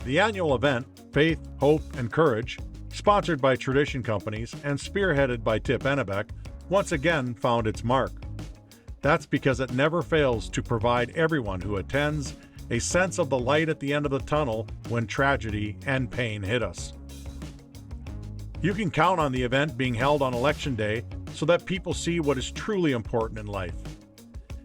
The annual event, Faith, Hope, and Courage, sponsored by Tradition Companies and spearheaded by Tip Ennebeck, once again found its mark. That's because it never fails to provide everyone who attends a sense of the light at the end of the tunnel when tragedy and pain hit us. You can count on the event being held on Election Day so that people see what is truly important in life.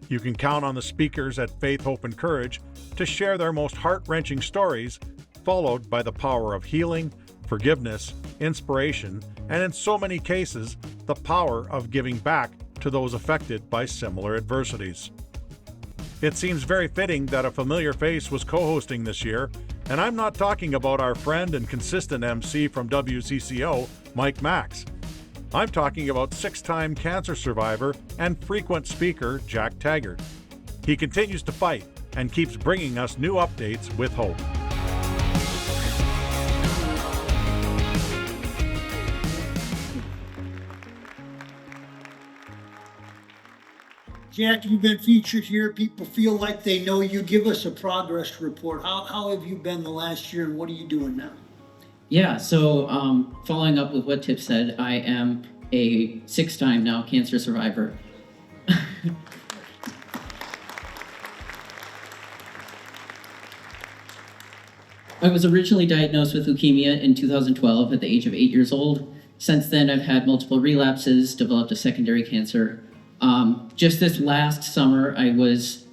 You can count on the speakers at Faith, Hope, and Courage to share their most heart-wrenching stories, followed by the power of healing, forgiveness, inspiration, and in so many cases, the power of giving back to those affected by similar adversities. It seems very fitting that a familiar face was co-hosting this year, and I'm not talking about our friend and consistent MC from WCCO, Mike Max. I'm talking about six-time cancer survivor and frequent speaker Jack Taggart. He continues to fight and keeps bringing us new updates with hope. Jack, you've been featured here. People feel like they know you. Give us a progress report. How have you been the last year, and what are you doing now? Yeah, so following up with what Tip said, I am a six-time now cancer survivor. I was originally diagnosed with leukemia in 2012 at the age of 8 years old. Since then, I've had multiple relapses, developed a secondary cancer. Just this last summer, I was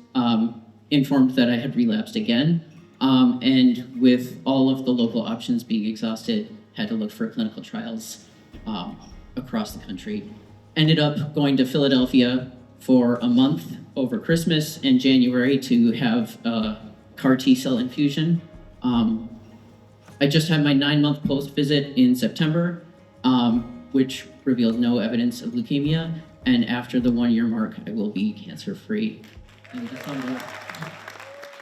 informed that I had relapsed again. And with all of the local options being exhausted, had to look for clinical trials across the country. Ended up going to Philadelphia for a month over Christmas and January to have a CAR T-cell infusion. I just had my 9-month post-visit in September, which revealed no evidence of leukemia. And after the 1-year mark, I will be cancer-free in December.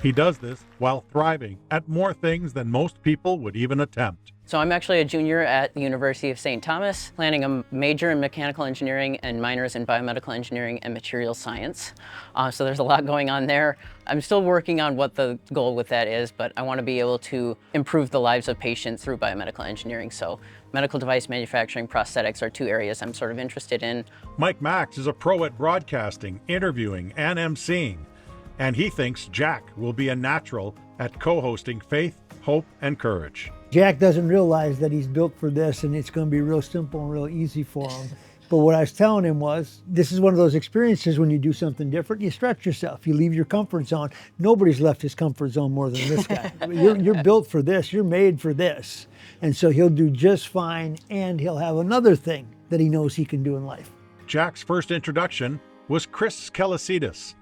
He does this while thriving at more things than most people would even attempt. So I'm actually a junior at the University of St. Thomas, planning a major in mechanical engineering and minors in biomedical engineering and materials science. So there's a lot going on there. I'm still working on what the goal with that is, but I want to be able to improve the lives of patients through biomedical engineering. So medical device manufacturing, prosthetics are two areas I'm sort of interested in. Mike Max is a pro at broadcasting, interviewing, and emceeing. And he thinks Jack will be a natural at co-hosting Faith, Hope, and Courage. Jack doesn't realize that he's built for this, and it's going to be real simple and real easy for him. But what I was telling him was, this is one of those experiences when you do something different, you stretch yourself, you leave your comfort zone. Nobody's left his comfort zone more than this guy. You're built for this, you're made for this. And so he'll do just fine, and he'll have another thing that he knows he can do in life. Jack's first introduction was Chris Kelessedis.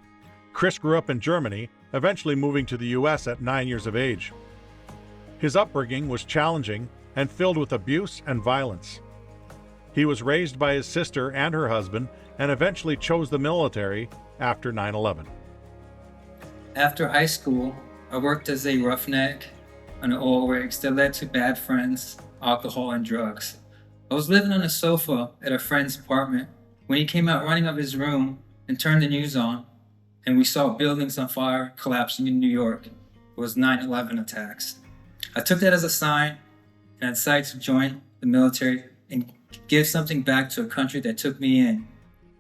Chris grew up in Germany, eventually moving to the U.S. at 9 years of age. His upbringing was challenging and filled with abuse and violence. He was raised by his sister and her husband and eventually chose the military after 9/11. After high school, I worked as a roughneck on oil rigs that led to bad friends, alcohol, and drugs. I was living on a sofa at a friend's apartment when he came out running of his room and turned the news on, and we saw buildings on fire collapsing in New York. It was 9/11 attacks. I took that as a sign and I decided to join the military and give something back to a country that took me in.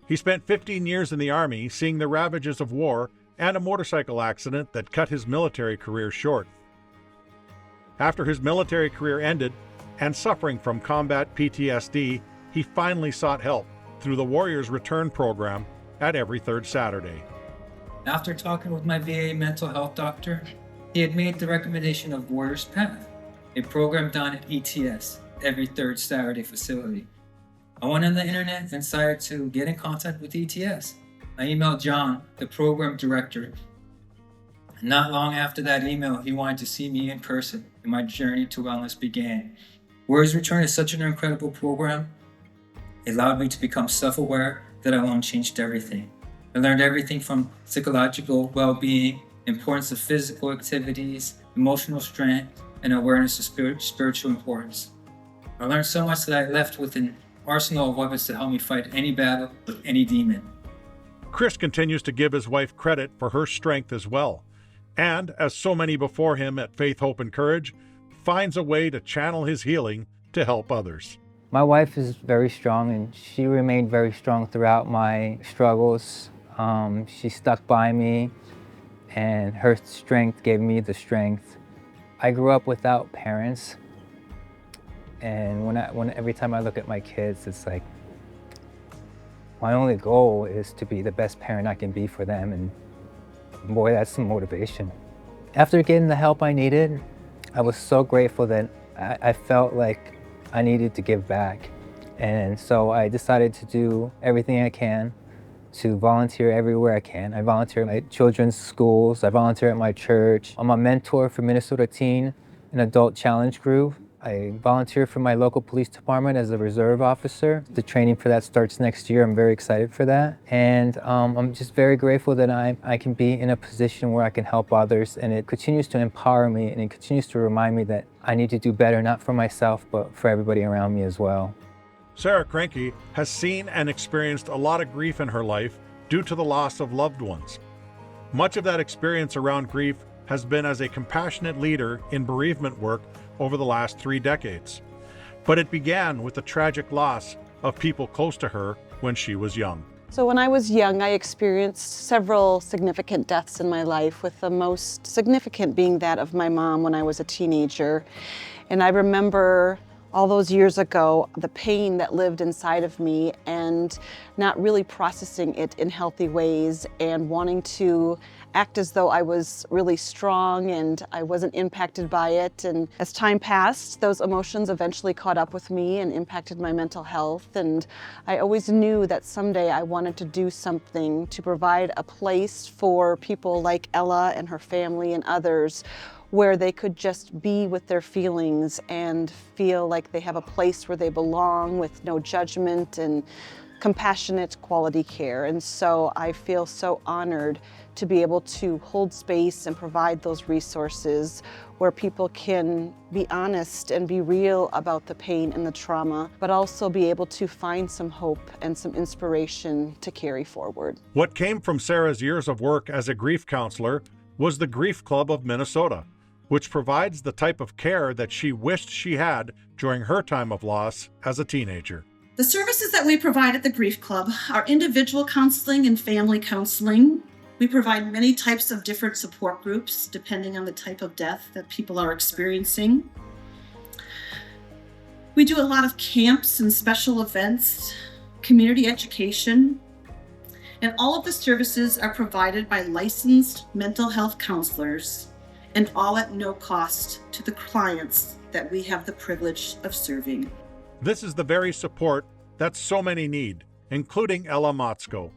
He spent 15 years in the Army, seeing the ravages of war and a motorcycle accident that cut his military career short. After his military career ended and suffering from combat PTSD, he finally sought help through the Warriors Return program at every third Saturday. After talking with my VA mental health doctor, he had made the recommendation of Warriors Path, a program done at ETS, every third Saturday facility. I went on the internet and decided to get in contact with ETS. I emailed John, the program director. Not long after that email, he wanted to see me in person, and my journey to wellness began. Warriors Return is such an incredible program. It allowed me to become self-aware. That alone changed everything. I learned everything from psychological well-being, importance of physical activities, emotional strength, and awareness of spiritual importance. I learned so much that I left with an arsenal of weapons to help me fight any battle with any demon. Chris continues to give his wife credit for her strength as well. And, as so many before him at Faith, Hope, and Courage, finds a way to channel his healing to help others. My wife is very strong, and she remained very strong throughout my struggles. She stuck by me, and her strength gave me the strength. I grew up without parents, and every time I look at my kids, it's like my only goal is to be the best parent I can be for them, and boy, that's some motivation. After getting the help I needed, I was so grateful that I felt like I needed to give back. And so I decided to do everything I can to volunteer everywhere I can. I volunteer at my children's schools, I volunteer at my church. I'm a mentor for Minnesota Teen and Adult Challenge Group. I volunteer for my local police department as a reserve officer. The training for that starts next year. I'm very excited for that. And I'm just very grateful that I can be in a position where I can help others, and it continues to empower me, and it continues to remind me that I need to do better, not for myself, but for everybody around me as well. Sarah Kroenke has seen and experienced a lot of grief in her life due to the loss of loved ones. Much of that experience around grief has been as a compassionate leader in bereavement work over the last 3 decades. But it began with the tragic loss of people close to her when she was young. So when I was young, I experienced several significant deaths in my life, with the most significant being that of my mom when I was a teenager. And I remember all those years ago, the pain that lived inside of me and not really processing it in healthy ways, and wanting to act as though I was really strong and I wasn't impacted by it. And as time passed, those emotions eventually caught up with me and impacted my mental health. And I always knew that someday I wanted to do something to provide a place for people like Ella and her family and others, where they could just be with their feelings and feel like they have a place where they belong, with no judgment and compassionate quality care. And so I feel so honored to be able to hold space and provide those resources where people can be honest and be real about the pain and the trauma, but also be able to find some hope and some inspiration to carry forward. What came from Sarah's years of work as a grief counselor was the Grief Club of Minnesota, which provides the type of care that she wished she had during her time of loss as a teenager. The services that we provide at the Grief Club are individual counseling and family counseling. We provide many types of different support groups depending on the type of death that people are experiencing. We do a lot of camps and special events, community education, and all of the services are provided by licensed mental health counselors, and all at no cost to the clients that we have the privilege of serving. This is the very support that so many need, including Ella Motzko.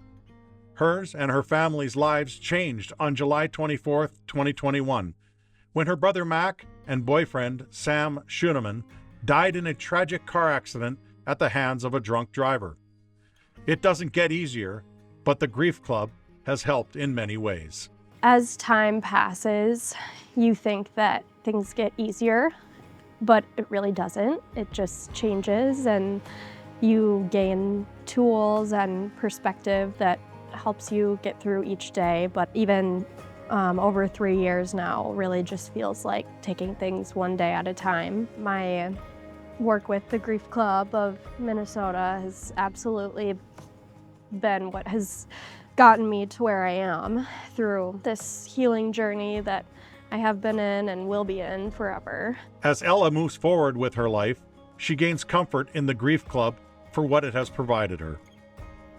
Hers and her family's lives changed on July 24th, 2021, when her brother Mac and boyfriend Sam Schuneman died in a tragic car accident at the hands of a drunk driver. It doesn't get easier, but the Grief Club has helped in many ways. As time passes, you think that things get easier, but it really doesn't. It just changes, and you gain tools and perspective that helps you get through each day. But even over 3 years now really just feels like taking things one day at a time. My work with the Grief Club of Minnesota has absolutely been what has gotten me to where I am through this healing journey that I have been in and will be in forever. As Ella moves forward with her life, she gains comfort in the Grief Club for what it has provided her.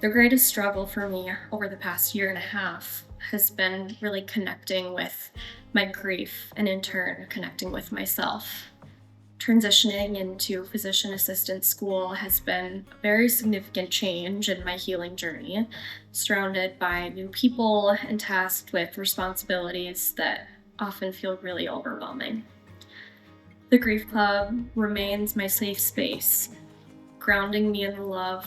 The greatest struggle for me over the past year and a half has been really connecting with my grief, and in turn connecting with myself. Transitioning into physician assistant school has been a very significant change in my healing journey, surrounded by new people and tasked with responsibilities that often feel really overwhelming. The Grief Club remains my safe space, grounding me in the love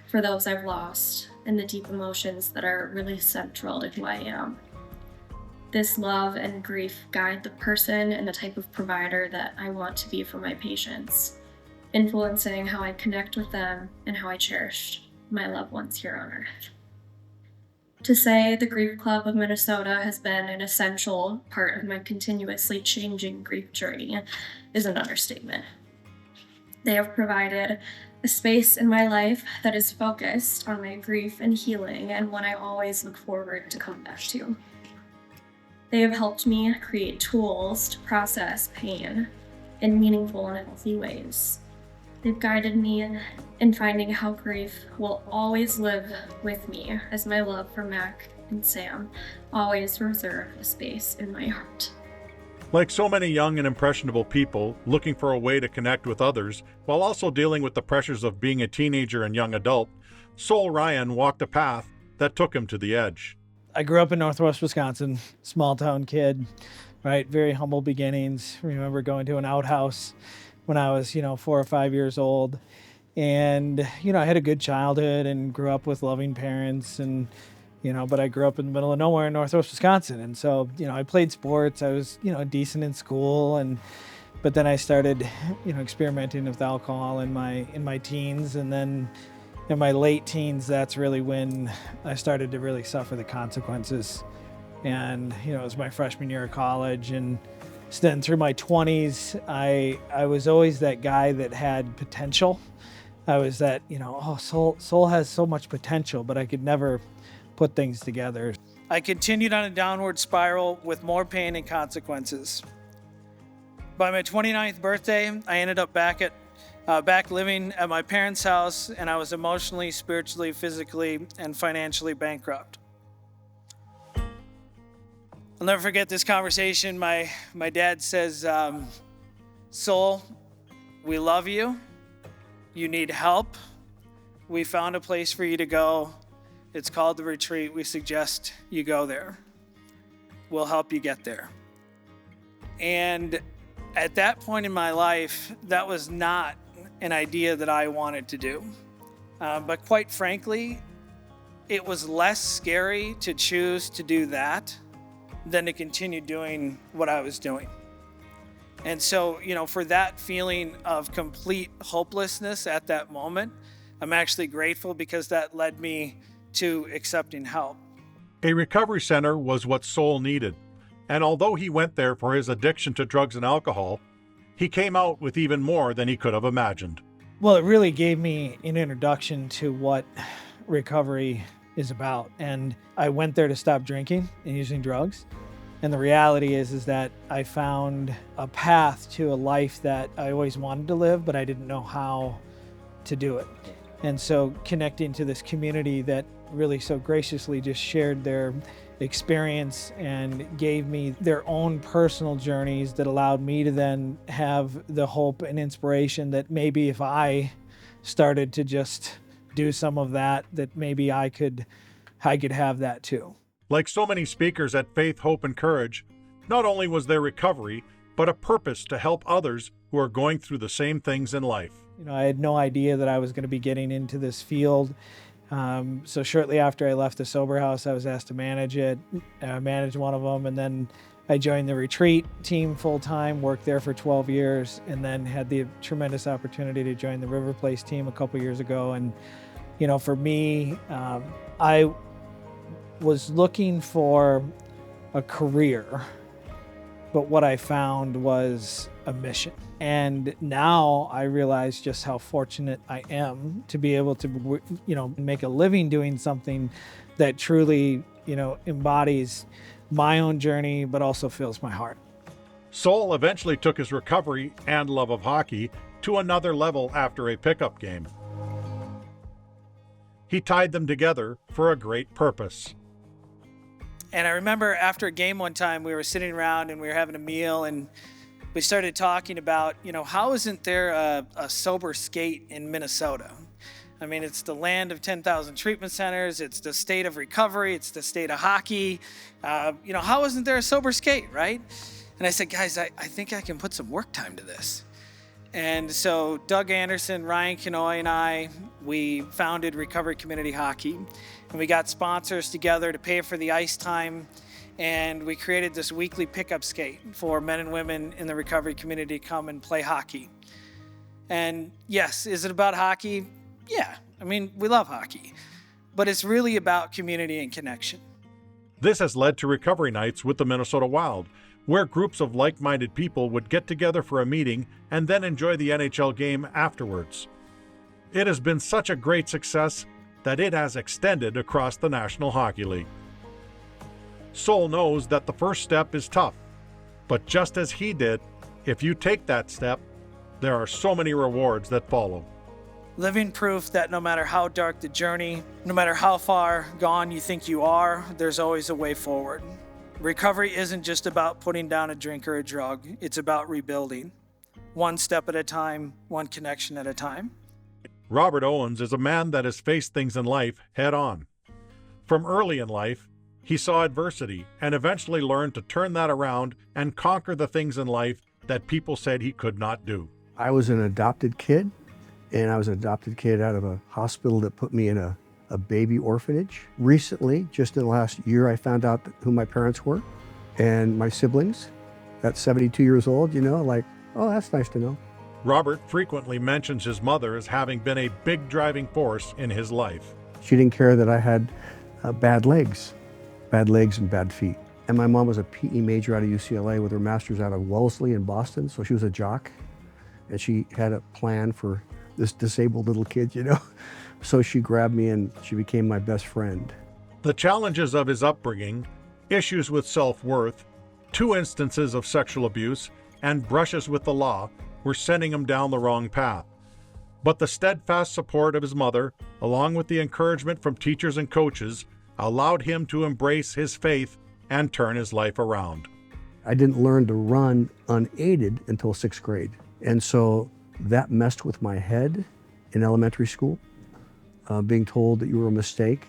for those I've lost and the deep emotions that are really central to who I am. This love and grief guide the person and the type of provider that I want to be for my patients, influencing how I connect with them and how I cherish my loved ones here on earth. To say the Grief Club of Minnesota has been an essential part of my continuously changing grief journey is an understatement. They have provided a space in my life that is focused on my grief and healing, and one I always look forward to come back to. They have helped me create tools to process pain in meaningful and healthy ways. They've guided me in finding how grief will always live with me, as my love for Mac and Sam always reserve a space in my heart. Like so many young and impressionable people looking for a way to connect with others while also dealing with the pressures of being a teenager and young adult, Sol Ryan walked a path that took him to the edge. I grew up in Northwest Wisconsin, small town kid, right? Very humble beginnings. Remember going to an outhouse when I was, 4 or 5 years old. And, I had a good childhood and grew up with loving parents and, but I grew up in the middle of nowhere in Northwest Wisconsin. And so, I played sports. I was, decent in school. But then I started, experimenting with alcohol in my teens. And then in my late teens, that's really when I started to really suffer the consequences. And, it was my freshman year of college. And then through my 20s, I was always that guy that had potential. I was that, Sol has so much potential, but I could never put things together. I continued on a downward spiral with more pain and consequences. By my 29th birthday, I ended up back living at my parents' house, and I was emotionally, spiritually, physically, and financially bankrupt. I'll never forget this conversation. My dad says, Sol, we love you. You need help. We found a place for you to go. It's called the retreat. We suggest you go there. We'll help you get there. And at that point in my life, that was not an idea that I wanted to do. But quite frankly, it was less scary to choose to do that than to continue doing what I was doing. And so, for that feeling of complete hopelessness at that moment, I'm actually grateful because that led me to accepting help. A recovery center was what Sol needed, and although he went there for his addiction to drugs and alcohol, he came out with even more than he could have imagined. Well, it really gave me an introduction to what recovery is about. And I went there to stop drinking and using drugs. And the reality is that I found a path to a life that I always wanted to live, but I didn't know how to do it. And so connecting to this community that really so graciously just shared their experience and gave me their own personal journeys that allowed me to then have the hope and inspiration that maybe if I started to just do some of that maybe I could have that too. Like so many speakers at Faith, Hope, and Courage, not only was there recovery, but a purpose to help others who are going through the same things in life. I had no idea that I was going to be getting into this field. So shortly after I left the sober house, I was asked to manage one of them, and then I joined the retreat team full-time, worked there for 12 years, and then had the tremendous opportunity to join the River Place team a couple years ago. And, for me, I was looking for a career, but what I found was a mission. And now I realize just how fortunate I am to be able to, make a living doing something that truly, embodies my own journey, but also fills my heart. Sol eventually took his recovery and love of hockey to another level after a pickup game. He tied them together for a great purpose. And I remember after a game one time, we were sitting around and we were having a meal, and we started talking about, how isn't there a sober skate in Minnesota? I mean, it's the land of 10,000 treatment centers. It's the state of recovery. It's the state of hockey. How isn't there a sober skate, right? And I said, guys, I think I can put some work time to this. And so Doug Anderson, Ryan Kenoy, and I, we founded Recovery Community Hockey. And we got sponsors together to pay for the ice time. And we created this weekly pickup skate for men and women in the recovery community to come and play hockey. And yes, is it about hockey? Yeah, we love hockey. but it's really about community and connection. This has led to recovery nights with the Minnesota Wild, where groups of like-minded people would get together for a meeting and then enjoy the NHL game afterwards. It has been such a great success that it has extended across the National Hockey League. Sol knows that the first step is tough, but just as he did, if you take that step, there are so many rewards that follow. Living proof that no matter how dark the journey, no matter how far gone you think you are, there's always a way forward. Recovery isn't just about putting down a drink or a drug, it's about rebuilding. One step at a time, one connection at a time. Robert Owens is a man that has faced things in life head on. From early in life, he saw adversity and eventually learned to turn that around and conquer the things in life that people said he could not do. I was an adopted kid, and I was an adopted kid out of a hospital that put me in a baby orphanage. Recently, just in the last year, I found out who my parents were and my siblings. At 72 years old, like, oh, that's nice to know. Robert frequently mentions his mother as having been a big driving force in his life. She didn't care that I had bad legs and bad feet. And my mom was a PE major out of UCLA with her master's out of Wellesley in Boston, so she was a jock. And she had a plan for this disabled little kid, So she grabbed me and she became my best friend. The challenges of his upbringing, issues with self-worth, 2 instances of sexual abuse, and brushes with the law were sending him down the wrong path. But the steadfast support of his mother, along with the encouragement from teachers and coaches, allowed him to embrace his faith and turn his life around. I didn't learn to run unaided until 6th grade. And so that messed with my head in elementary school, being told that you were a mistake,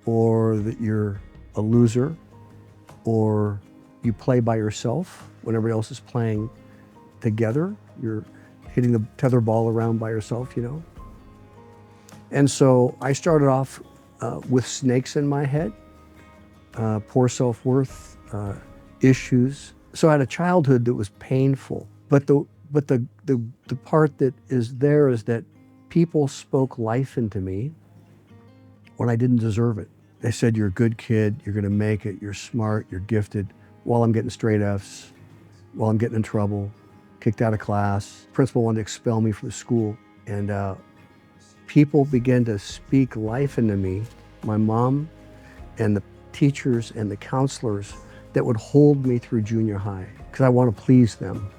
or that you're a loser, or you play by yourself when everybody else is playing together. You're hitting the tether ball around by yourself, And so I started off with snakes in my head, poor self-worth, issues. So I had a childhood that was painful. But the part that is there is that people spoke life into me when I didn't deserve it. They said, you're a good kid, you're gonna make it, you're smart, you're gifted, while I'm getting straight Fs, while I'm getting in trouble, kicked out of class. Principal wanted to expel me from the school. And people began to speak life into me, my mom and the teachers and the counselors that would hold me through junior high, because I want to please them.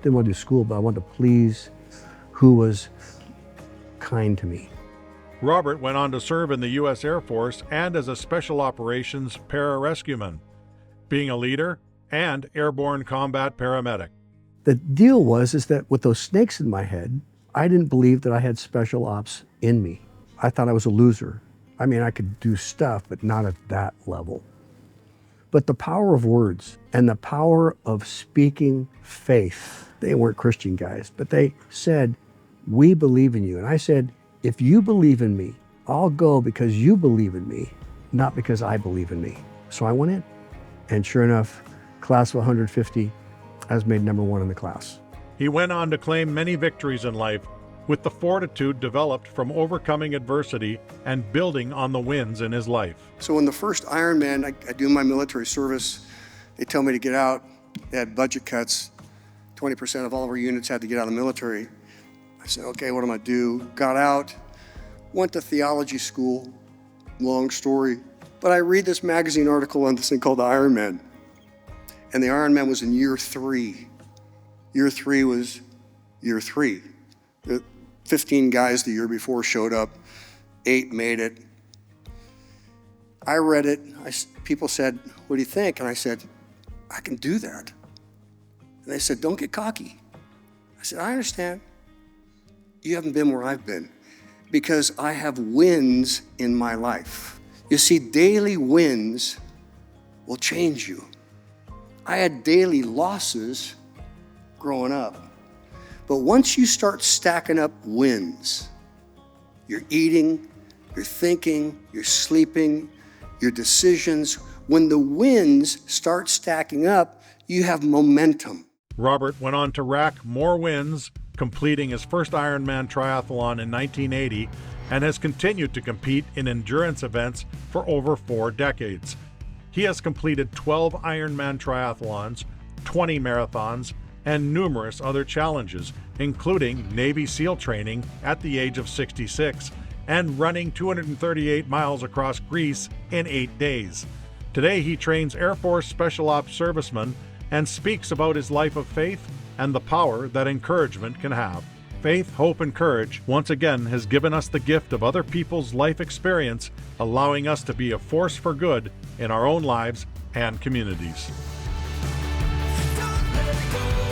Didn't want to do school, but I wanted to please who was kind to me. Robert went on to serve in the U.S. Air Force and as a Special Operations pararescueman, being a leader and airborne combat paramedic. The deal was that with those snakes in my head, I didn't believe that I had special ops in me. I thought I was a loser. I mean, I could do stuff, but not at that level. But the power of words and the power of speaking faith, they weren't Christian guys, but they said, we believe in you. And I said, if you believe in me, I'll go because you believe in me, not because I believe in me. So I went in. And sure enough, class of 150, I was made #1 in the class. He went on to claim many victories in life with the fortitude developed from overcoming adversity and building on the wins in his life. So in the first Ironman, I do my military service. They tell me to get out. They had budget cuts. 20% of all of our units had to get out of the military. I said, okay, what am I do? Got out, went to theology school, long story. But I read this magazine article on this thing called the Ironman. And the Ironman was in year 3. Year 3 was year 3. The 15 guys the year before showed up, 8 made it. I read it, people said, what do you think? And I said, I can do that. And they said, don't get cocky. I said, I understand. You haven't been where I've been because I have wins in my life. You see, daily wins will change you. I had daily losses growing up. But once you start stacking up wins, you're eating, you're thinking, you're sleeping, your decisions, when the wins start stacking up, you have momentum. Robert went on to rack more wins, completing his first Ironman triathlon in 1980 and has continued to compete in endurance events for over 4 decades. He has completed 12 Ironman triathlons, 20 marathons, and numerous other challenges, including Navy SEAL training at the age of 66 and running 238 miles across Greece in 8 days. Today he trains Air Force Special Ops servicemen and speaks about his life of faith and the power that encouragement can have. Faith, hope, and courage once again has given us the gift of other people's life experience, allowing us to be a force for good in our own lives and communities. Don't let it go.